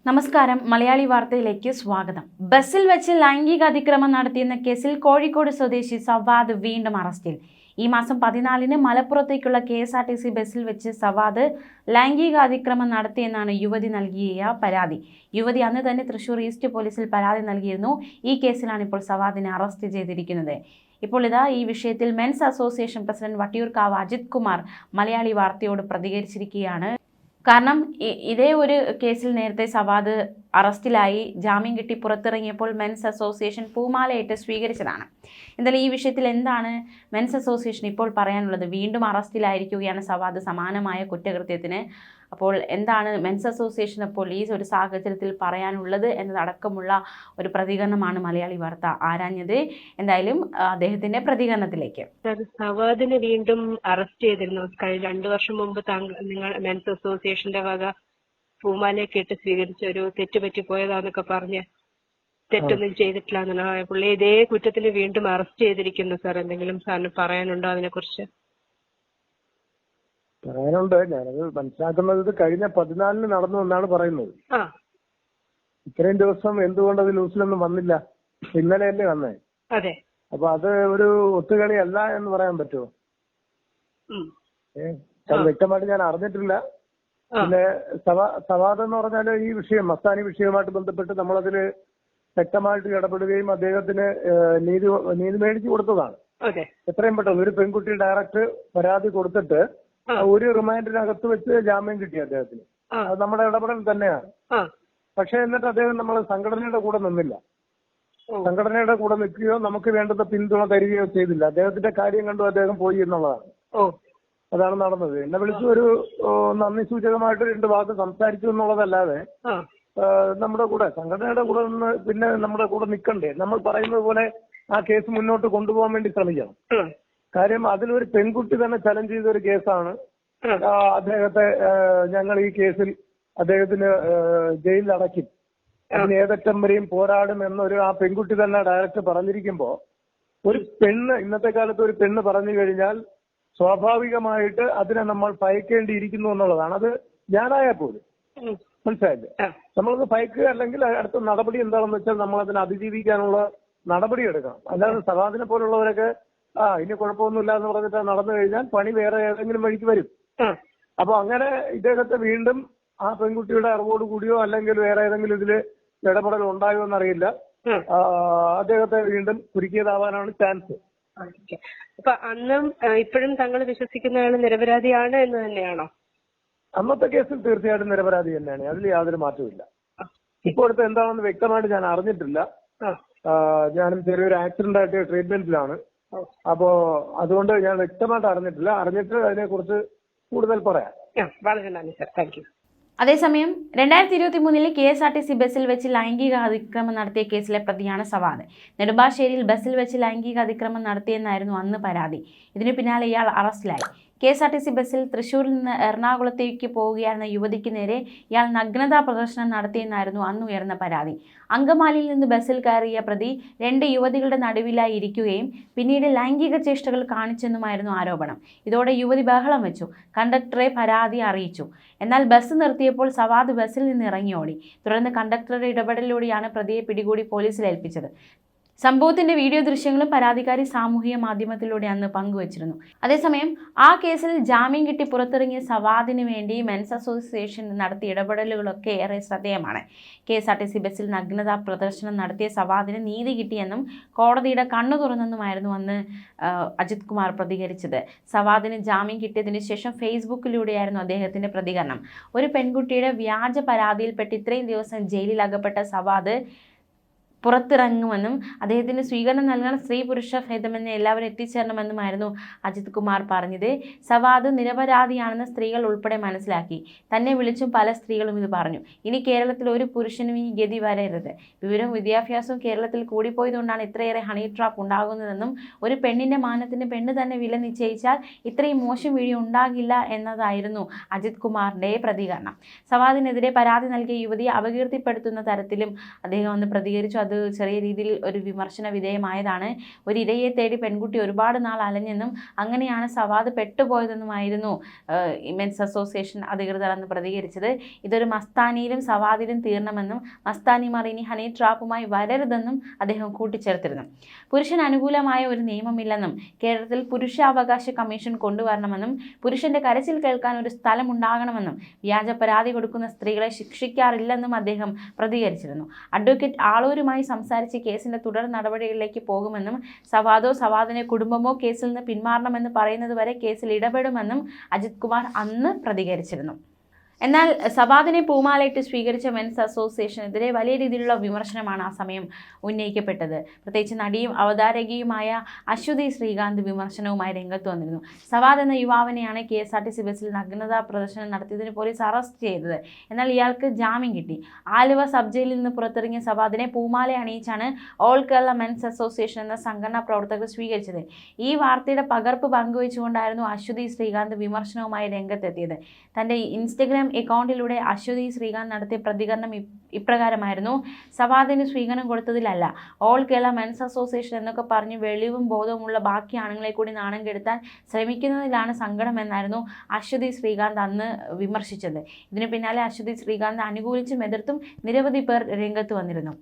നമസ്കാരം. മലയാളി വാർത്തയിലേക്ക് സ്വാഗതം. ബസ്സിൽ വെച്ച് ലൈംഗിക അതിക്രമം നടത്തിയെന്ന കേസിൽ കോഴിക്കോട് സ്വദേശി സവാദ് വീണ്ടും അറസ്റ്റിൽ. ഈ മാസം 14-ന് മലപ്പുറത്തേക്കുള്ള KSRTC ബസ്സിൽ വെച്ച് സവാദ് ലൈംഗിക അതിക്രമം നടത്തിയെന്നാണ് യുവതി നൽകിയ പരാതി. യുവതി അന്ന് തന്നെ തൃശൂർ ഈസ്റ്റ് പോലീസിൽ പരാതി നൽകിയിരുന്നു. ഈ കേസിലാണ് ഇപ്പോൾ സവാദിനെ അറസ്റ്റ് ചെയ്തിരിക്കുന്നത്. ഇപ്പോൾ ഈ വിഷയത്തിൽ men's association president Vattiyoorkavu Ajith Kumar Malayali വാർത്തയോട് പ്രതികരിച്ചിരിക്കുകയാണ്. കാരണം ഇതേ ഒരു കേസിൽ നേരത്തെ സവാദ് അറസ്റ്റിലായി ജാമ്യം കിട്ടി പുറത്തിറങ്ങിയപ്പോൾ മെൻസ് അസോസിയേഷൻ പൂമാലയിട്ട് സ്വീകരിച്ചതാണ്. എന്തായാലും ഈ വിഷയത്തിൽ എന്താണ് മെൻസ് അസോസിയേഷൻ ഇപ്പോൾ പറയാനുള്ളത്? വീണ്ടും അറസ്റ്റിലായിരിക്കുകയാണ് സവാദ് സമാനമായ കുറ്റകൃത്യത്തിന്. അപ്പോൾ എന്താണ് മെൻസ് അസോസിയേഷൻ അപ്പോൾ ഈ ഒരു സാഹചര്യത്തിൽ പറയാനുള്ളത് എന്നതടക്കമുള്ള ഒരു പ്രതികരണമാണ് മലയാളി വാർത്ത ആരാഞ്ഞത്. എന്തായാലും അദ്ദേഹത്തിന്റെ പ്രതികരണത്തിലേക്ക്. സവാദിനെ വീണ്ടും അറസ്റ്റ് ചെയ്തിരുന്നു. കഴിഞ്ഞ 2 വർഷം മുമ്പ് നിങ്ങൾ മെൻസ് അസോസിയേഷന്റെ വക പൂമാലയൊക്കെ ഇട്ട് സ്വീകരിച്ച ഒരു തെറ്റ് പറ്റിപ്പോയതാന്നൊക്കെ പറഞ്ഞ് തെറ്റൊന്നും ചെയ്തിട്ടില്ല എന്നാണ് പുള്ളി ഇതേ കുറ്റത്തിന് വീണ്ടും അറസ്റ്റ് ചെയ്തിരിക്കുന്നു. സാർ, എന്തെങ്കിലും സാറിന് പറയാനുണ്ടോ അതിനെ കുറിച്ച്? പറയാനുണ്ട്. ഞാനത് മനസ്സിലാക്കുന്നത് കഴിഞ്ഞ 14-ന് നടന്നു എന്നാണ് പറയുന്നത്. ഇത്രയും ദിവസം എന്തുകൊണ്ട് അത് ന്യൂസിലൊന്നും വന്നില്ല? ഇന്നലെയല്ലേ വന്നേ? അതെ. അപ്പൊ അത് ഒരു ഒത്തുകളി അല്ല എന്ന് പറയാൻ പറ്റുമോ? അത് വ്യക്തമായിട്ട് ഞാൻ അറിഞ്ഞിട്ടില്ല. പിന്നെ സവാദ് എന്ന് പറഞ്ഞാല് ഈ വിഷയം മസ്താനി വിഷയവുമായിട്ട് ബന്ധപ്പെട്ട് നമ്മളതില് വ്യക്തമായിട്ട് ഇടപെടുകയും അദ്ദേഹത്തിന് നീതി മേടിച്ചു കൊടുത്തതാണ്. എത്രയും പെട്ടെന്ന് ഒരു പെൺകുട്ടി ഡയറക്റ്റ് പരാതി കൊടുത്തിട്ട് ഒരു റിമാൻഡിനകത്ത് വെച്ച് ജാമ്യം കിട്ടി അദ്ദേഹത്തിന്. അത് നമ്മുടെ ഇടപെടൽ തന്നെയാണ്. പക്ഷെ എന്നിട്ട് അദ്ദേഹം നമ്മൾ സംഘടനയുടെ കൂടെ നിന്നില്ല. സംഘടനയുടെ കൂടെ നിൽക്കുകയോ നമുക്ക് വേണ്ടുന്ന പിന്തുണ തരികയോ ചെയ്തില്ല. അദ്ദേഹത്തിന്റെ കാര്യം കണ്ടു അദ്ദേഹം പോയി എന്നുള്ളതാണ്. അതാണ് നടന്നത്. എന്നെ വിളിച്ച് ഒരു നന്ദി സൂചകമായിട്ട് 2 വാക്ക് സംസാരിച്ചു എന്നുള്ളതല്ലാതെ നമ്മുടെ കൂടെ സംഘടനയുടെ കൂടെ നിന്ന് പിന്നെ നമ്മുടെ കൂടെ നിൽക്കണ്ടേ? നമ്മൾ പറയുന്നത് പോലെ ആ കേസ് മുന്നോട്ട് കൊണ്ടുപോകാൻ വേണ്ടി ശ്രമിക്കണം. കാര്യം അതിലൊരു പെൺകുട്ടി തന്നെ ചലഞ്ച് ചെയ്ത ഒരു കേസാണ്. അദ്ദേഹത്തെ ഞങ്ങൾ ഈ കേസിൽ അദ്ദേഹത്തിന് ജയിലിൽ അടയ്ക്കും, അതിന് ഏതറ്റം വരെയും പോരാടും എന്നൊരു ആ പെൺകുട്ടി തന്നെ ഡയറക്റ്റ് പറഞ്ഞിരിക്കുമ്പോ ഒരു പെണ്ണ് ഇന്നത്തെ കാലത്ത് ഒരു പെണ്ണ് പറഞ്ഞു കഴിഞ്ഞാൽ സ്വാഭാവികമായിട്ട് അതിനെ നമ്മൾ ഭയക്കേണ്ടിയിരിക്കുന്നു എന്നുള്ളതാണ്. അത് ഞാനായാൽ പോലും മനസ്സിലായില്ലേ? നമ്മളത് ഭയക്കുക അല്ലെങ്കിൽ അടുത്ത നടപടി എന്താണെന്ന് വെച്ചാൽ നമ്മൾ അതിനെ അതിജീവിക്കാനുള്ള നടപടി എടുക്കണം. അല്ലാതെ സവാദിനെ പോലുള്ളവരൊക്കെ ഇനി കുഴപ്പമൊന്നുമില്ല എന്ന് പറഞ്ഞിട്ട് നടന്നു കഴിഞ്ഞാൽ പണി വേറെ ഏതെങ്കിലും വഴിക്ക് വരും. അപ്പൊ അങ്ങനെ ഇദ്ദേഹത്തെ വീണ്ടും ആ പെൺകുട്ടിയുടെ അറിവോട് കൂടിയോ അല്ലെങ്കിൽ വേറെ ഏതെങ്കിലും ഇതില് ഇടപെടൽ ഉണ്ടായോ എന്നറിയില്ല, അദ്ദേഹത്തെ വീണ്ടും കുരുക്കിയതാവാനാണ് ചാൻസ്. അപ്പൊ അന്നും ഇപ്പോഴും താങ്കൾ വിശ്വസിക്കുന്നയാൾ നിരപരാധിയാണ് എന്ന് തന്നെയാണോ? അന്നത്തെ കേസിൽ തീർച്ചയായിട്ടും നിരപരാധി തന്നെയാണ്. അതിൽ യാതൊരു മാറ്റവുമില്ല. ഇപ്പോഴത്തെ എന്താണെന്ന് വ്യക്തമായിട്ട് ഞാൻ അറിഞ്ഞിട്ടില്ല. ഞാനും ചെറിയൊരു ആക്സിഡന്റ് ആയിട്ട് ട്രീറ്റ്മെന്റിലാണ്. അപ്പോ അതുകൊണ്ട് ഞാൻ വ്യക്തമായിട്ട് അറിഞ്ഞിട്ടില്ല. അറിഞ്ഞിട്ട് അതിനെ കുറിച്ച് കൂടുതൽ പറയാം. വളരെ നന്ദി സാർ, താങ്ക് യു. അതേസമയം 2023-ൽ KSRTC ബസ്സിൽ വെച്ച് ലൈംഗിക അതിക്രമം നടത്തിയ കേസിലെ പ്രതിയാണ് സവാദ്. നെടുമ്പാശ്ശേരിയിൽ ബസ്സിൽ വെച്ച് ലൈംഗിക അതിക്രമം നടത്തിയെന്നായിരുന്നു അന്ന് പരാതി. ഇതിനു പിന്നാലെ ഇയാൾ അറസ്റ്റിലായി. KSRTC ബസ്സിൽ തൃശൂരിൽ നിന്ന് എറണാകുളത്തേക്ക് പോവുകയായിരുന്ന യുവതിക്ക് നേരെ ഇയാൾ നഗ്നതാ പ്രദർശനം നടത്തിയെന്നായിരുന്നു അന്ന് ഉയർന്ന പരാതി. അങ്കമാലിയിൽ നിന്ന് ബസ്സിൽ കയറിയ പ്രതി 2 യുവതികളുടെ നടുവിലായി ഇരിക്കുകയും പിന്നീട് ലൈംഗിക ചേഷ്ടകൾ കാണിച്ചെന്നുമായിരുന്നു ആരോപണം. ഇതോടെ യുവതി ബഹളം വെച്ചു. കണ്ടക്ടറെ പരാതി അറിയിച്ചു. എന്നാൽ ബസ് നിർത്തിയപ്പോൾ സവാദ് ബസ്സിൽ നിന്ന് ഇറങ്ങിയോടി. തുടർന്ന് കണ്ടക്ടറുടെ ഇടപെടലിലൂടെയാണ് പ്രതിയെ പിടികൂടി പോലീസിൽ ഏൽപ്പിച്ചത്. സംഭവത്തിന്റെ വീഡിയോ ദൃശ്യങ്ങളും പരാതിക്കാരി സാമൂഹിക മാധ്യമത്തിലൂടെ അന്ന് പങ്കുവച്ചിരുന്നു. അതേസമയം ആ കേസിൽ ജാമ്യം കിട്ടി പുറത്തിറങ്ങിയ സവാദിന് വേണ്ടി മെൻസ് അസോസിയേഷൻ നടത്തിയ ഇടപെടലുകളൊക്കെ ഏറെ ശ്രദ്ധേയമാണ്. KSRTC ബസ്സിൽ നഗ്നതാ പ്രദർശനം നടത്തിയ സവാദിന് നീതി കിട്ടിയെന്നും കോടതിയുടെ കണ്ണു തുറന്നെന്നുമായിരുന്നു അന്ന് അജിത് കുമാർ പ്രതികരിച്ചത്. സവാദിന് ജാമ്യം കിട്ടിയതിനു ശേഷം ഫേസ്ബുക്കിലൂടെയായിരുന്നു അദ്ദേഹത്തിന്റെ പ്രതികരണം. ഒരു പെൺകുട്ടിയുടെ വ്യാജ പരാതിയിൽപ്പെട്ട് ഇത്രയും ദിവസം ജയിലിൽ അകപ്പെട്ട സവാദ് പുറത്തിറങ്ങുമെന്നും അദ്ദേഹത്തിന് സ്വീകരണം നൽകാൻ സ്ത്രീ പുരുഷ ഭേദമെന്ന് എല്ലാവരും എത്തിച്ചേരണമെന്നുമായിരുന്നു അജിത് കുമാർ പറഞ്ഞത്. സവാദ് നിരപരാധിയാണെന്ന് സ്ത്രീകൾ ഉൾപ്പെടെ മനസ്സിലാക്കി. തന്നെ വിളിച്ചും പല സ്ത്രീകളും ഇത് പറഞ്ഞു. ഇനി കേരളത്തിൽ ഒരു പുരുഷനും ഈ ഗതി വരരുത്. വിവരവും വിദ്യാഭ്യാസവും കേരളത്തിൽ കൂടിപ്പോയതുകൊണ്ടാണ് ഇത്രയേറെ ഹണി ട്രാപ്പ് ഉണ്ടാകുന്നതെന്നും ഒരു പെണ്ണിന്റെ മാനത്തിന് പെണ്ണ് തന്നെ വില നിശ്ചയിച്ചാൽ ഇത്രയും മോശം വീഡിയോ ഉണ്ടാകില്ല എന്നതായിരുന്നു അജിത് കുമാറിന്റെ പ്രതികരണം. സവാദിനെതിരെ പരാതി നൽകിയ യുവതിയെ അപകീർത്തിപ്പെടുത്തുന്ന തരത്തിലും അദ്ദേഹം അന്ന് പ്രതികരിച്ചു. അത് ചെറിയ രീതിയിൽ ഒരു വിമർശന വിധേയമായതാണ്. ഒരു ഇരയെ തേടി പെൺകുട്ടി ഒരുപാട് നാൾ അലഞ്ഞെന്നും അങ്ങനെയാണ് സവാദ് പെട്ടുപോയതെന്നുമായിരുന്നു മെൻസ് അസോസിയേഷൻ അധികൃതർ അന്ന് പ്രതികരിച്ചത്. ഇതൊരു മസ്താനിയിലും സവാദിലും തീർണമെന്നും മസ്താനിമാർ ഇനി ഹണി ട്രാപ്പുമായി വരരുതെന്നും അദ്ദേഹം കൂട്ടിച്ചേർത്തിരുന്നു. പുരുഷൻ അനുകൂലമായ ഒരു നിയമമില്ലെന്നും കേരളത്തിൽ പുരുഷാവകാശ കമ്മീഷൻ കൊണ്ടുവരണമെന്നും പുരുഷന്റെ കരച്ചിൽ കേൾക്കാൻ ഒരു സ്ഥലമുണ്ടാകണമെന്നും വ്യാജ പരാതി കൊടുക്കുന്ന സ്ത്രീകളെ ശിക്ഷിക്കാറില്ലെന്നും അദ്ദേഹം പ്രതികരിച്ചിരുന്നു. അഡ്വക്കേറ്റ് ആളൂരുമായി സംസാരിച്ച് കേസിന്റെ തുടർ നടപടികളിലേക്ക് പോകുമെന്നും സവാദോ സവാദിന്റെ കുടുംബമോ കേസിൽ നിന്ന് പിന്മാറണമെന്ന് പറയുന്നതുവരെ കേസിൽ ഇടപെടുമെന്നും അജിത് കുമാർ അന്ന് പ്രതികരിച്ചിരുന്നു. എന്നാൽ സവാദിനെ പൂമാലയിട്ട് സ്വീകരിച്ച മെൻസ് അസോസിയേഷനെതിരെ വലിയ രീതിയിലുള്ള വിമർശനമാണ് ആ സമയം ഉന്നയിക്കപ്പെട്ടത്. പ്രത്യേകിച്ച് നടിയും അവതാരകയുമായ അശ്വതി ശ്രീകാന്ത് വിമർശനവുമായി രംഗത്ത് വന്നിരുന്നു. സവാദ് എന്ന യുവാവിനെയാണ് KSRTC ബസ്സിൽ നഗ്നതാ പ്രദർശനം നടത്തിയതിന് പോലീസ് അറസ്റ്റ് ചെയ്തത്. എന്നാൽ ഇയാൾക്ക് ജാമ്യം കിട്ടി. ആലുവ സബ് ജയിലിൽ നിന്ന് പുറത്തിറങ്ങിയ സവാദിനെ പൂമാല അണിയിച്ചാണ് ഓൾ കേരള മെൻസ് അസോസിയേഷൻ എന്ന സംഘടനാ പ്രവർത്തകർ സ്വീകരിച്ചത്. ഈ വാർത്തയുടെ പകർപ്പ് പങ്കുവച്ചുകൊണ്ടായിരുന്നു അശ്വതി ശ്രീകാന്ത് വിമർശനവുമായി രംഗത്തെത്തിയത്. തൻ്റെ ഇൻസ്റ്റഗ്രാം അക്കൗണ്ടിലൂടെ അശ്വതി ശ്രീകാന്ത് നടത്തിയ പ്രതികരണം ഇപ്രകാരമായിരുന്നു: സവാദിന് സ്വീകരണം കൊടുത്തതിലല്ല, ഓൾ കേരള മെൻസ് അസോസിയേഷൻ എന്നൊക്കെ പറഞ്ഞ് വെളിവും ബോധവുമുള്ള ബാക്കി ആണുങ്ങളെ കൂടി നാണം കെടുത്താൻ ശ്രമിക്കുന്നതിലാണ് സങ്കടം എന്നായിരുന്നു അശ്വതി ശ്രീകാന്ത് അന്ന് വിമർശിച്ചത്. ഇതിനു പിന്നാലെ അശ്വതി ശ്രീകാന്ത് അനുകൂലിച്ചും എതിർത്തും നിരവധി പേർ രംഗത്ത് വന്നിരുന്നു.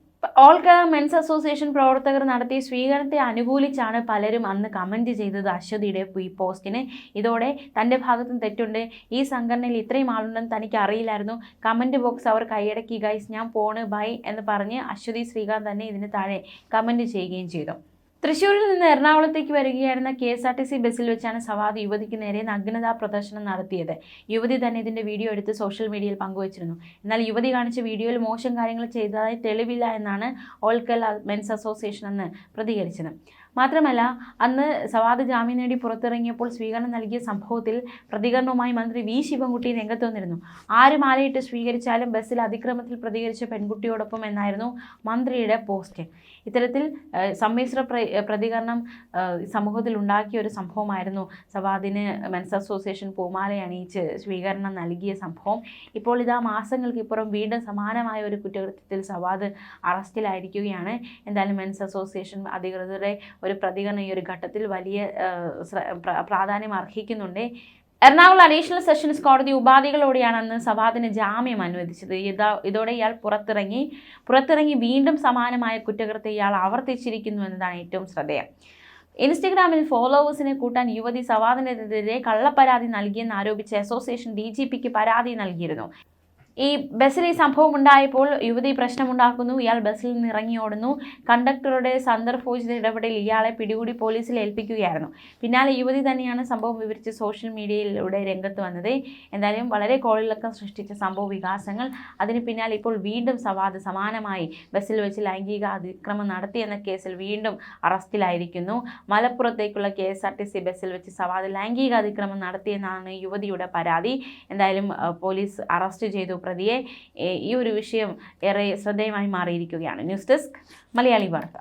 ഓൾ കേരള മെൻസ് അസോസിയേഷൻ പ്രവർത്തകർ നടത്തിയ സ്വീകരണത്തെ അനുകൂലിച്ചാണ് പലരും അന്ന് കമൻറ്റ് ചെയ്തത് അശ്വതിയുടെ ഈ പോസ്റ്റിന്. ഇതോടെ തൻ്റെ ഭാഗത്തും തെറ്റുണ്ട്, ഈ സംഘടനയിൽ ഇത്രയും ആളുണ്ടെന്ന് തനിക്ക് അറിയില്ലായിരുന്നു, കമൻറ്റ് ബോക്സ് അവർ കൈയടക്കി, ഗൈസ് ഞാൻ പോണ് ബൈ എന്ന് പറഞ്ഞ് അശ്വതി ശ്രീകാന്ത് തന്നെ ഇതിന് താഴെ കമൻറ്റ് ചെയ്യുകയും ചെയ്തു. തൃശ്ശൂരിൽ നിന്ന് എറണാകുളത്തേക്ക് വരികയായിരുന്ന KSRTC ബസ്സിൽ വെച്ചാണ് സവാദ് യുവതിക്ക് നേരെ നഗ്നതാ പ്രദർശനം നടത്തിയത്. യുവതി തന്നെ ഇതിൻ്റെ വീഡിയോ എടുത്ത് സോഷ്യൽ മീഡിയയിൽ പങ്കുവച്ചിരുന്നു. എന്നാൽ യുവതി കാണിച്ച വീഡിയോയിൽ മോശം കാര്യങ്ങൾ ചെയ്തതായി തെളിവില്ല എന്നാണ് ഓൾ കേരള മെൻസ് അസോസിയേഷൻ അന്ന് പ്രതികരിച്ചത്. മാത്രമല്ല, അന്ന് സവാദ് ജാമ്യം നേടി പുറത്തിറങ്ങിയപ്പോൾ സ്വീകരണം നൽകിയ സംഭവത്തിൽ പ്രതികരണവുമായി മന്ത്രി V ശിവൻകുട്ടി രംഗത്ത് വന്നിരുന്നു. ആര് മാലയിട്ട് സ്വീകരിച്ചാലും ബസ്സിൽ അതിക്രമത്തിൽ പ്രതികരിച്ച പെൺകുട്ടിയോടൊപ്പം എന്നായിരുന്നു മന്ത്രിയുടെ പോസ്റ്റ്. ഇത്തരത്തിൽ സമ്മിശ്ര പ്രതികരണം സമൂഹത്തിൽ ഉണ്ടാക്കിയ ഒരു സംഭവമായിരുന്നു സവാദിന് മെൻസ് അസോസിയേഷൻ പൂമാല അണിയിച്ച് സ്വീകരണം നൽകിയ സംഭവം. ഇപ്പോൾ ഇതാ മാസങ്ങൾക്കിപ്പുറം വീണ്ടും സമാനമായ ഒരു കുറ്റകൃത്യത്തിൽ സവാദ് അറസ്റ്റിലായിരിക്കുകയാണ്. എന്തായാലും മെൻസ് അസോസിയേഷൻ അധികൃതരുടെ ഒരു പ്രതികരണം ഈ ഒരു ഘട്ടത്തിൽ വലിയ പ്രാധാന്യം അർഹിക്കുന്നുണ്ട്. എറണാകുളം അഡീഷണൽ സെഷൻസ് കോടതി ഉപാധികളോടെയാണ് അന്ന് സവാദിന് ജാമ്യം അനുവദിച്ചത്. ഇതോടെ ഇയാൾ പുറത്തിറങ്ങി വീണ്ടും സമാനമായ കുറ്റകൃത്യം ഇയാൾ ആവർത്തിച്ചിരിക്കുന്നു എന്നതാണ് ഏറ്റവും ശ്രദ്ധേയം. ഇൻസ്റ്റഗ്രാമിൽ ഫോളോവേഴ്സിനെ കൂട്ടാൻ യുവതി സവാദിനെതിരെ കള്ളപ്പരാതി നൽകിയെന്ന് ആരോപിച്ച് അസോസിയേഷൻ DGPക്ക് പരാതി നൽകിയിരുന്നു. ഈ ബസ്സിൽ ഈ സംഭവം ഉണ്ടായപ്പോൾ യുവതി പ്രശ്നമുണ്ടാക്കുന്നു, ഇയാൾ ബസ്സിൽ നിന്ന് ഇറങ്ങി ഓടുന്നു. കണ്ടക്ടറുടെ സന്ദർഭോചിത ഇടപെടൽ ഇയാളെ പിടികൂടി പോലീസിൽ ഏൽപ്പിക്കുകയായിരുന്നു. പിന്നാലെ യുവതി തന്നെയാണ് സംഭവം വിവരിച്ച് സോഷ്യൽ മീഡിയയിലൂടെ രംഗത്ത് വന്നത്. എന്തായാലും വളരെ കോളിളക്കം സൃഷ്ടിച്ച സംഭവ വികാസങ്ങൾ. അതിന് പിന്നാലെ ഇപ്പോൾ വീണ്ടും സവാദ് സമാനമായി ബസ്സിൽ വെച്ച് ലൈംഗിക അതിക്രമം നടത്തിയെന്ന കേസിൽ വീണ്ടും അറസ്റ്റിലായിരിക്കുന്നു. മലപ്പുറത്തേക്കുള്ള KSRTC ബസ്സിൽ വെച്ച് സവാദ് ലൈംഗിക അതിക്രമം നടത്തിയെന്നാണ് യുവതിയുടെ പരാതി. എന്തായാലും പോലീസ് അറസ്റ്റ് ചെയ്തു പ്രതിയെ. ഈ ഒരു വിഷയം ഏറെ ശ്രദ്ധേയമായി മാറിയിരിക്കുകയാണ്. ന്യൂസ് ഡെസ്ക് മലയാളി വാർത്ത.